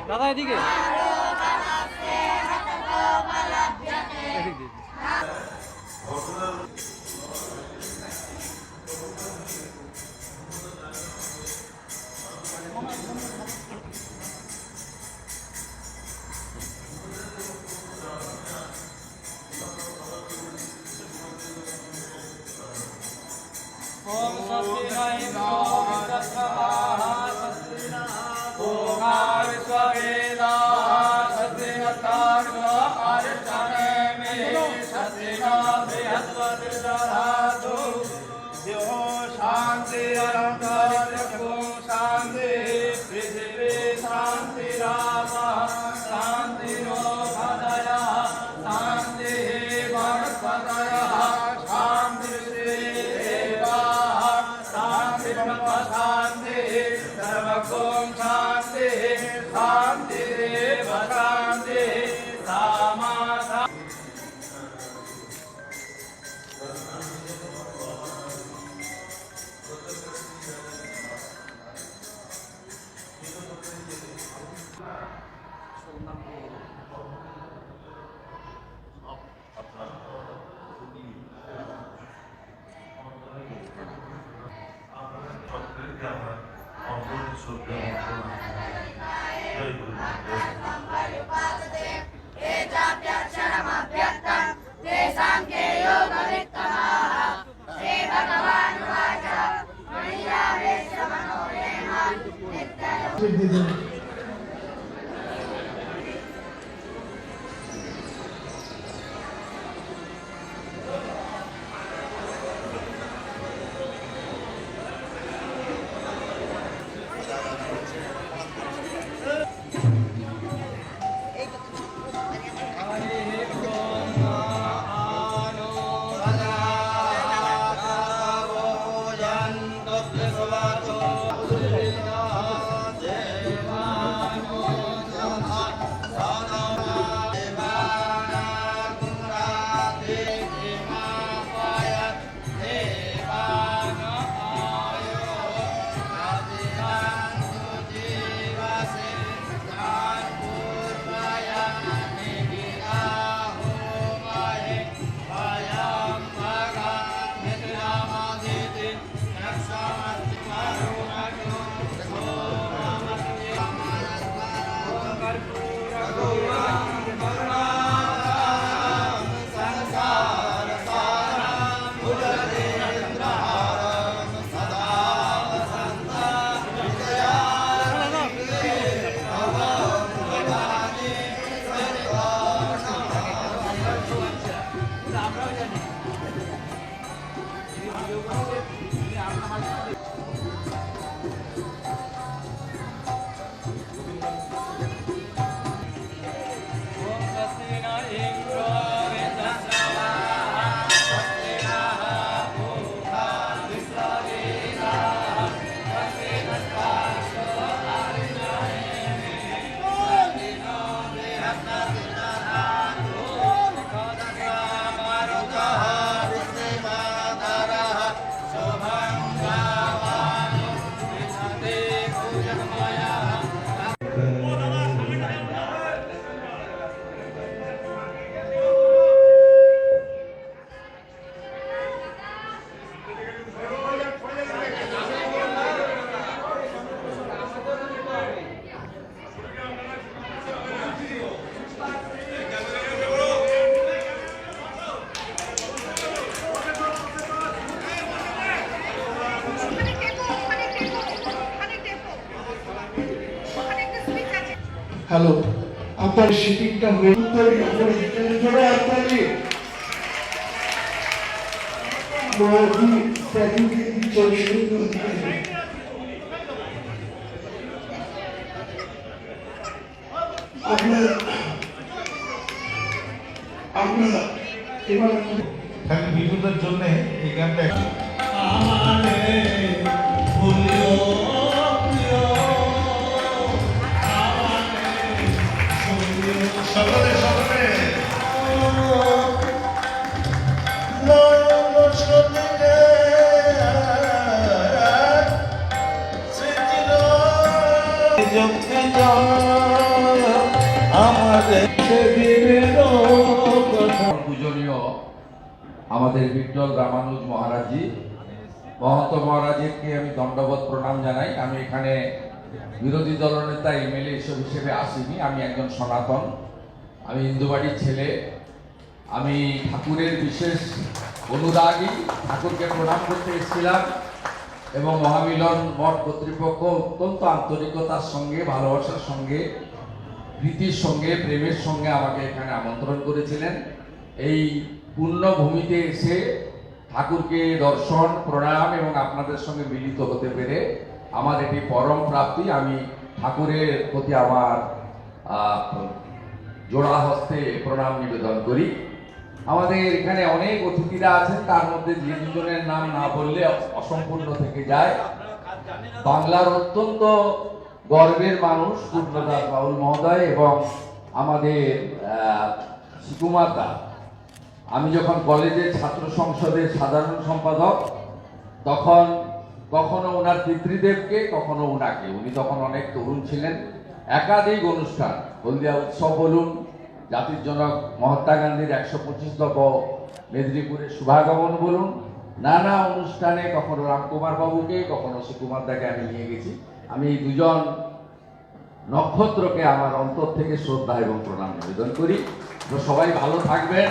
দাদা এদিকে ओम सस्तिनाय ओंकार स्ववेदा सत्यवतार्ग आर्षणे मे सत्यना बृहस्पतिर्दधातु यो शान्ति अनन्तरको शान्ति पृथिवी शान्तिरापः शान्तिरो भदयः शान्तिः वनस्पतयः शान्ति सर्वगुण शांति शांति देव शांति सामा হ্যালো, আপনার শিপিংটা হয়ে জোরে আপনাকে মহাদি প্যাকিংকে শুরু আপনার এবার বিদ্যুতের জন্য এই গানটা আমাদের সেদিনেরও কথা। পূজনীয় আমাদের বিট্টল রামানুজ মহারাজজি, মহন্ত মহারাজকে আমি দণ্ডবত প্রণাম জানাই। আমি এখানে বিরোধী দলনেতা এমএলএ হিসেবে আসিনি, আমি একজন সনাতন, আমি হিন্দুবাড়ির ছেলে। আমি ঠাকুরের বিশেষ অনুরাগী, ঠাকুরকে প্রণাম করতে এসেছিলাম এবং মহামিলন মঠ কর্তৃপক্ষ অত্যন্ত আন্তরিকতার সঙ্গে, ভালোবাসার সঙ্গে, প্রীতির সঙ্গে, প্রেমের সঙ্গে আমাকে এখানে আমন্ত্রণ করেছিলেন। এই পুণ্যভূমিতে এসে ঠাকুরকে দর্শন, প্রণাম এবং আপনাদের সঙ্গে মিলিত হতে পেরে আমার এটি পরম প্রাপ্তি। আমি ঠাকুরের প্রতি আমার জোড়া হস্তে প্রণাম নিবেদন করি। আমাদের এখানে অনেক অতিথিরা আছেন, তার মধ্যে যে দুজনের নাম না বললে অসম্পূর্ণ থেকে যায়। বাংলার অত্যন্ত গর্বের মানুষ পূর্ণদাস বাউল মহোদয় এবং আমাদের সুকুমার দা। আমি যখন কলেজের ছাত্র সংসদের সাধারণ সম্পাদক, তখন কখনো ওনার পিতৃদেবকে, কখনো ওনাকে, উনি তখন অনেক তরুণ ছিলেন, একাধিক অনুষ্ঠান, হলদিয়া উৎসব বলুন, জাতির জনক মহাত্মা গান্ধীর 125তম মেদিনীপুরের শুভাগমন বলুন, নানা অনুষ্ঠানে কখনো রামকুমার বাবুকে, কখনো সুকুমার দাকে আমি নিয়ে গেছি। আমি এই দুজন নক্ষত্রকে আমার অন্তর থেকে শ্রদ্ধা এবং প্রণাম নিবেদন করি। তো সবাই ভালো থাকবেন।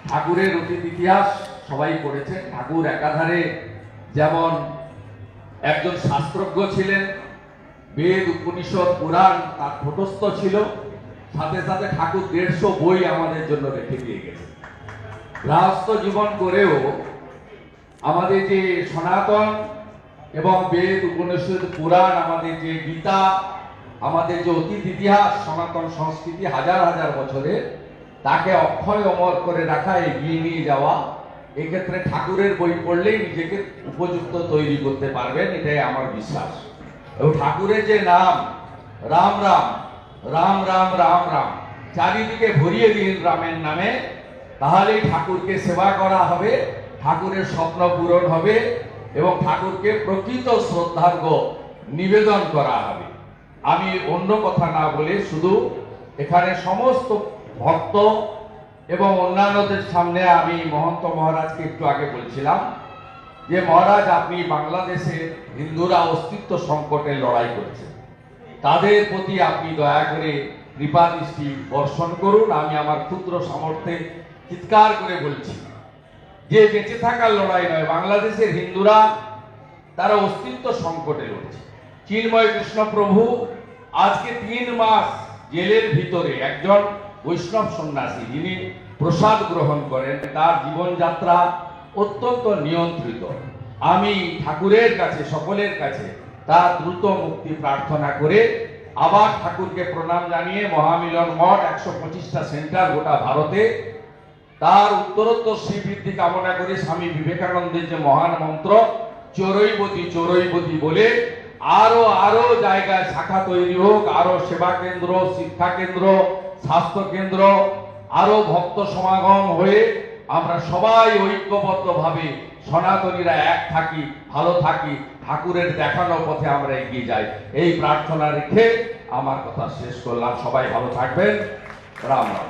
ঠাকুরের অতীত ইতিহাস সবাই পড়েছেন। ঠাকুর একাধারে যেমন একজন শাস্ত্রজ্ঞ ছিলেন, বেদ, উপনিষদ, পুরাণ তার ঠোঁটস্থ ছিল, সাথে সাথে ঠাকুর 150 বই আমাদের জন্য রেখে দিয়ে গেছে। গৃহস্থ জীবন করেও আমাদের যে সনাতন এবং বেদ, উপনিষদ, পুরাণ, আমাদের যে গীতা, আমাদের যে অতীত ইতিহাস, সনাতন সংস্কৃতি হাজার হাজার বছরের, তাকে অক্ষয় অমর করে রাখা, এগিয়ে নিয়ে যাওয়া, এক্ষেত্রে ঠাকুরের বই পড়লেই নিজেকে উপযুক্ত তৈরি করতে পারবেন, এটাই আমার বিশ্বাস। এবং ঠাকুরের যে নাম রাম রাম, রাম রাম রাম রাম, চারিদিকে ভরিয়ে দিন রামের নামে, তাহলেই ঠাকুরকে সেবা করা হবে, ঠাকুরের স্বপ্ন পূরণ হবে এবং ঠাকুরকে প্রকৃত শ্রদ্ধার্ঘ্য নিবেদন করা হবে। আমি অন্য কথা না বলে শুধু এখানে সমস্ত ভক্ত এবং অন্যান্যদের সামনে আমি মহন্ত মহারাজকে একটু আগে বলছিলাম যে মহারাজ, আপনি বাংলাদেশে হিন্দুরা অস্তিত্ব সংকটে লড়াই করছে, তাদের প্রতি আপনি দয়া করে কৃপা দৃষ্টি বর্ষণ করুন। আমি আমার ক্ষুদ্র সামর্থ্যে চিৎকার করে বলছি যে বেঁচে থাকার লড়াই নয়, বাংলাদেশের হিন্দুরা তারা অস্তিত্ব সংকটে লড়ছে। চিন্ময় কৃষ্ণ প্রভু আজকে 3 মাস জেলের ভিতরে, একজন বৈষ্ণব সন্ন্যাসী যিনি প্রসাদ গ্রহণ করেন, তার জীবনযাত্রা অত্যন্ত নিয়ন্ত্রিত। আমি ঠাকুরের কাছে, সকলের কাছে তার দ্রুত মুক্তি প্রার্থনা করে আবার ঠাকুরকে প্রণাম জানিয়ে মহামিলন মঠ 125টা সেন্টার গোটা ভারতে, তার উত্তরোত্তর শ্রীবৃদ্ধি কামনা করে স্বামী বিবেকানন্দের যে মহান মন্ত্র চরৈবতী চরৈবতী বলে আরো জায়গায় শাখা তৈরি হোক, আরো সেবা কেন্দ্র, শিক্ষা কেন্দ্র, স্বাস্থ্য কেন্দ্র, আরো ভক্ত সমাগম হয়ে আমরা সবাই ঐক্যবদ্ধভাবে সনাতনীরা এক থাকি, ভালো থাকি, ঠাকুরের দেখানো পথে আমরা এগিয়ে যাই, এই প্রার্থনা রেখে আমার কথা শেষ করলাম। সবাই ভালো থাকবেন। রাম রাম।